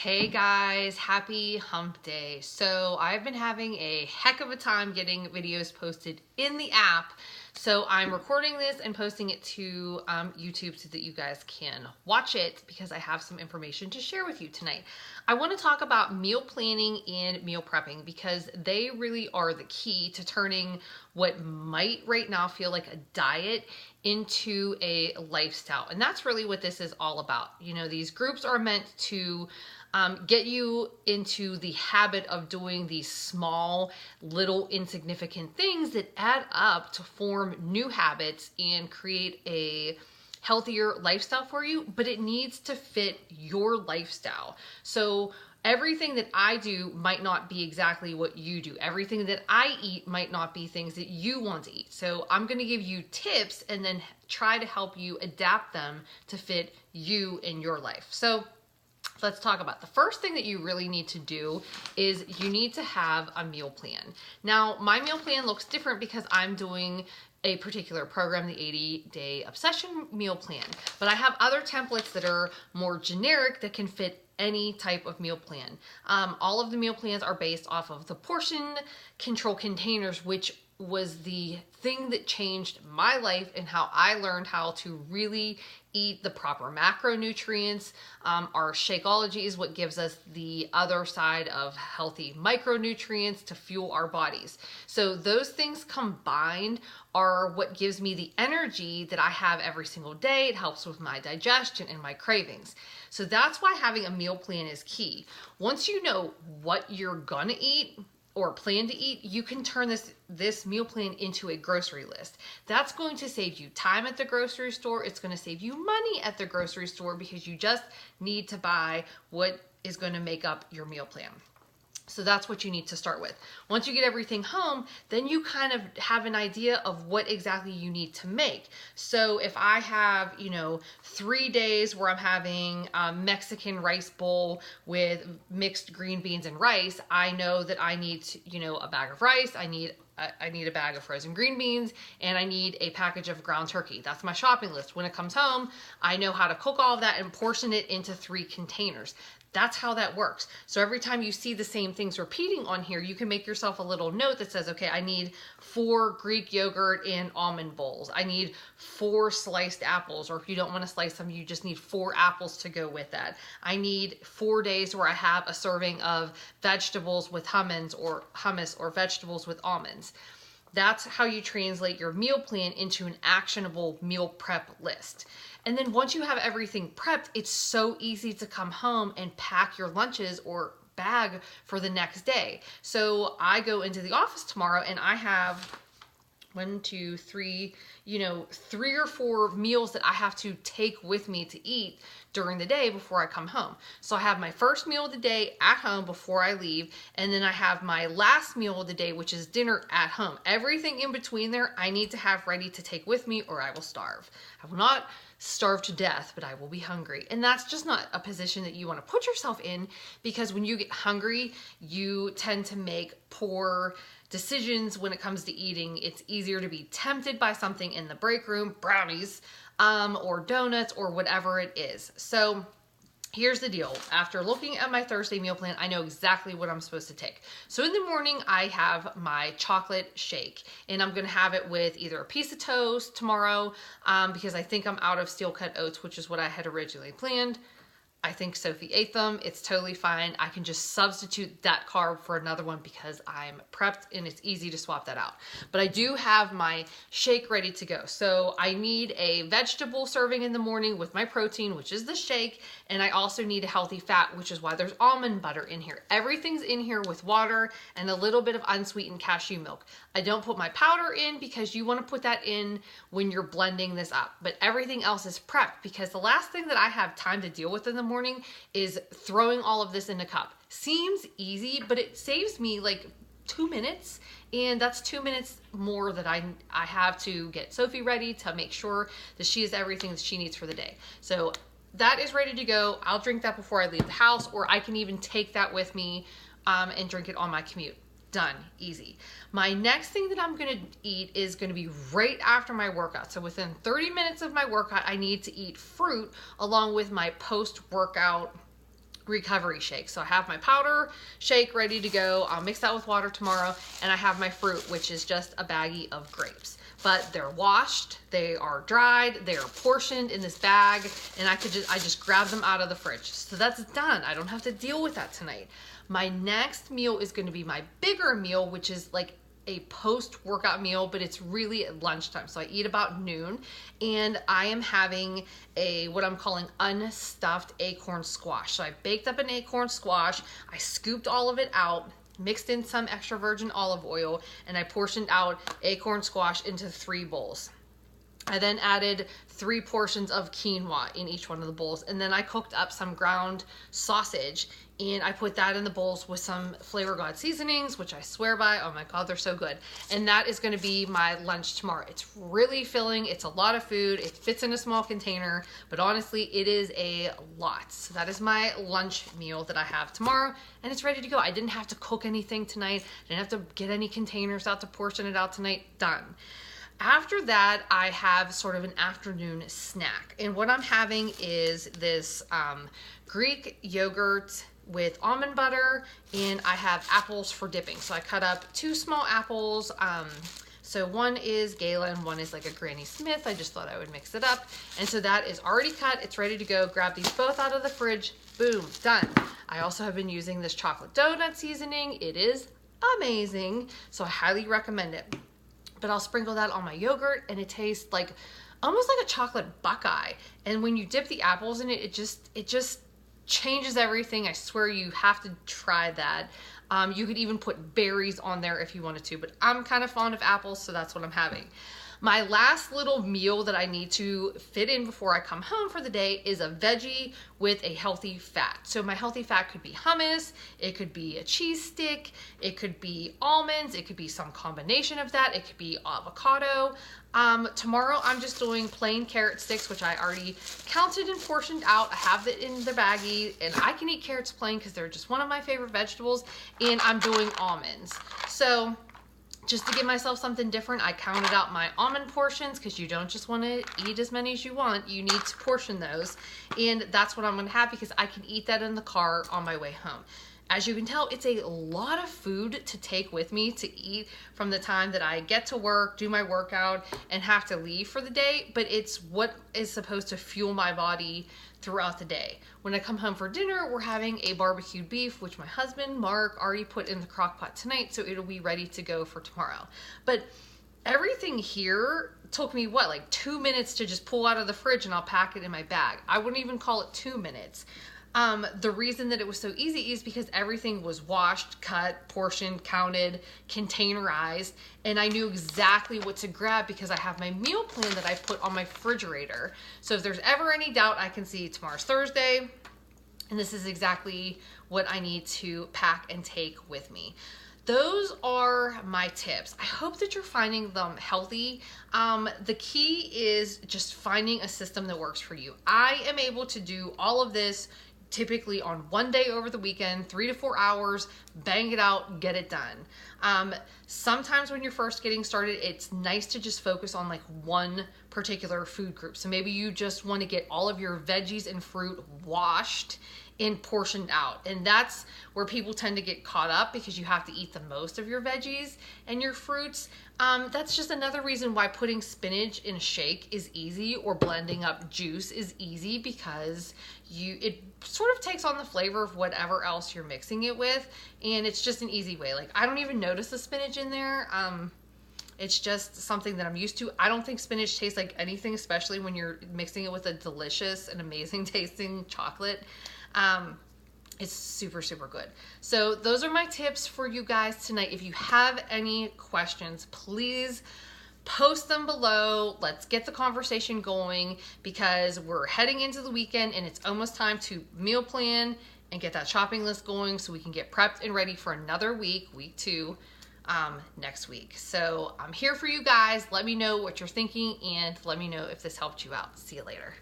Hey guys, happy hump day. So I've been having a heck of a time getting videos posted in the app. So I'm recording this and posting it to YouTube so that you guys can watch it because I have some information to share with you tonight. I want to talk about meal planning and meal prepping because they really are the key to turning what might right now feel like a diet into a lifestyle. And that's really what this is all about. You know, these groups are meant to get you into the habit of doing these small, little, insignificant things that add up to form new habits and create a healthier lifestyle for you, but it needs to fit your lifestyle. So everything that I do might not be exactly what you do. Everything that I eat might not be things that you want to eat. So I'm going to give you tips and then try to help you adapt them to fit you in your life. So let's talk about the first thing that you really need to do is you need to have a meal plan. Now, my meal plan looks different because I'm doing a particular program, the 80-day obsession meal plan, but I have other templates that are more generic that can fit any type of meal plan. All of the meal plans are based off of the portion control containers, which was the thing that changed my life and how I learned how to really eat the proper macronutrients. Our Shakeology is what gives us the other side of healthy micronutrients to fuel our bodies. So those things combined are what gives me the energy that I have every single day. It helps with my digestion and my cravings. So that's why having a meal plan is key. Once you know what you're gonna eat, or plan to eat, you can turn this meal plan into a grocery list. That's going to save you time at the grocery store. It's going to save you money at the grocery store because you just need to buy what is going to make up your meal plan. So that's what you need to start with. Once you get everything home, then you kind of have an idea of what exactly you need to make. So if I have, 3 days where I'm having a Mexican rice bowl with mixed green beans and rice, I know that I need, a bag of rice, I need a bag of frozen green beans, and I need a package of ground turkey. That's my shopping list. When it comes home, I know how to cook all of that and portion it into 3 containers. That's how that works. So every time you see the same things repeating on here, you can make yourself a little note that says, okay, I need 4 Greek yogurt and almond bowls. I need 4 sliced apples, or if you don't want to slice them, you just need 4 apples to go with that. I need 4 days where I have a serving of vegetables with hummus or vegetables with almonds. That's how you translate your meal plan into an actionable meal prep list. And then once you have everything prepped, it's so easy to come home and pack your lunches or bag for the next day. So I go into the office tomorrow and I have 3 or 4 meals that I have to take with me to eat during the day before I come home. So I have my first meal of the day at home before I leave, and then I have my last meal of the day, which is dinner at home. Everything in between there, I need to have ready to take with me or I will starve. I will not starve to death, but I will be hungry. And that's just not a position that you want to put yourself in, because when you get hungry, you tend to make poor decisions when it comes to eating. It's easier to be tempted by something in the break room, brownies, or donuts, or whatever it is. So here's the deal. After looking at my Thursday meal plan, I know exactly what I'm supposed to take. So in the morning, I have my chocolate shake, and I'm going to have it with either a piece of toast tomorrow, because I think I'm out of steel cut oats, which is what I had originally planned. I think Sophie ate them. It's totally fine. I can just substitute that carb for another one because I'm prepped and it's easy to swap that out. But I do have my shake ready to go. So I need a vegetable serving in the morning with my protein, which is the shake. And I also need a healthy fat, which is why there's almond butter in here. Everything's in here with water and a little bit of unsweetened cashew milk. I don't put my powder in because you want to put that in when you're blending this up. But everything else is prepped because the last thing that I have time to deal with in the morning is throwing all of this in a cup. Seems easy, but it saves me like 2 minutes, and that's 2 minutes more that I have to get Sophie ready to make sure that she has everything that she needs for the day. So that is ready to go. I'll drink that before I leave the house, or I can even take that with me and drink it on my commute. Done. Easy. My next thing that I'm going to eat is going to be right after my workout. So within 30 minutes of my workout, I need to eat fruit along with my post-workout recovery shake. So I have my powder shake ready to go. I'll mix that with water tomorrow, and I have my fruit, which is just a baggie of grapes. But they're washed, they are dried, they are portioned in this bag, and I just grab them out of the fridge. So that's done. I don't have to deal with that tonight. My next meal is going to be my bigger meal, which is like a post-workout meal, but it's really at lunchtime. So I eat about noon, and I am having what I'm calling unstuffed acorn squash. So I baked up an acorn squash, I scooped all of it out, mixed in some extra virgin olive oil, and I portioned out acorn squash into 3 bowls. I then added 3 portions of quinoa in each one of the bowls, and then I cooked up some ground sausage, and I put that in the bowls with some Flavor God seasonings, which I swear by. Oh my God, they're so good. And that is going to be my lunch tomorrow. It's really filling. It's a lot of food. It fits in a small container, but honestly, it is a lot. So that is my lunch meal that I have tomorrow, and it's ready to go. I didn't have to cook anything tonight. I didn't have to get any containers out to portion it out tonight. Done. After that, I have sort of an afternoon snack. And what I'm having is this Greek yogurt with almond butter, and I have apples for dipping. So I cut up 2 small apples. So one is Gala and one is like a Granny Smith. I just thought I would mix it up. And so that is already cut. It's ready to go. Grab these both out of the fridge. Boom, done. I also have been using this chocolate donut seasoning. It is amazing. So I highly recommend it. But I'll sprinkle that on my yogurt, and it tastes like almost like a chocolate Buckeye. And when you dip the apples in it, it just changes everything. I swear you have to try that. You could even put berries on there if you wanted to, but I'm kind of fond of apples, so that's what I'm having. My last little meal that I need to fit in before I come home for the day is a veggie with a healthy fat. So my healthy fat could be hummus, it could be a cheese stick, it could be almonds, it could be some combination of that, it could be avocado. Tomorrow I'm just doing plain carrot sticks, which I already counted and portioned out. I have it in the baggie, and I can eat carrots plain because they're just one of my favorite vegetables, and I'm doing almonds. So just to give myself something different, I counted out my almond portions, because you don't just want to eat as many as you want. You need to portion those. And that's what I'm going to have, because I can eat that in the car on my way home. As you can tell, it's a lot of food to take with me to eat from the time that I get to work, do my workout, and have to leave for the day. But it's what is supposed to fuel my body throughout the day. When I come home for dinner, we're having a barbecued beef, which my husband, Mark, already put in the crock pot tonight, so it'll be ready to go for tomorrow. But everything here took me, like 2 minutes to just pull out of the fridge, and I'll pack it in my bag. I wouldn't even call it 2 minutes. The reason that it was so easy is because everything was washed, cut, portioned, counted, containerized, and I knew exactly what to grab because I have my meal plan that I put on my refrigerator. So if there's ever any doubt, I can see tomorrow's Thursday, and this is exactly what I need to pack and take with me. Those are my tips. I hope that you're finding them healthy. The key is just finding a system that works for you. I am able to do all of this typically on one day over the weekend, 3 to 4 hours, bang it out, get it done. Sometimes when you're first getting started, it's nice to just focus on like one particular food group. So maybe you just want to get all of your veggies and fruit washed and portioned out. And that's where people tend to get caught up, because you have to eat the most of your veggies and your fruits. That's just another reason why putting spinach in a shake is easy, or blending up juice is easy, because it sort of takes on the flavor of whatever else you're mixing it with, and it's just an easy way. Like, I don't even notice the spinach in there. It's just something that I'm used to. I don't think spinach tastes like anything, especially when you're mixing it with a delicious and amazing tasting chocolate. It's super, super good. So those are my tips for you guys tonight. If you have any questions, please post them below. Let's get the conversation going, because we're heading into the weekend and it's almost time to meal plan and get that shopping list going so we can get prepped and ready for another week 2, next week. So I'm here for you guys. Let me know what you're thinking, and let me know if this helped you out. See you later.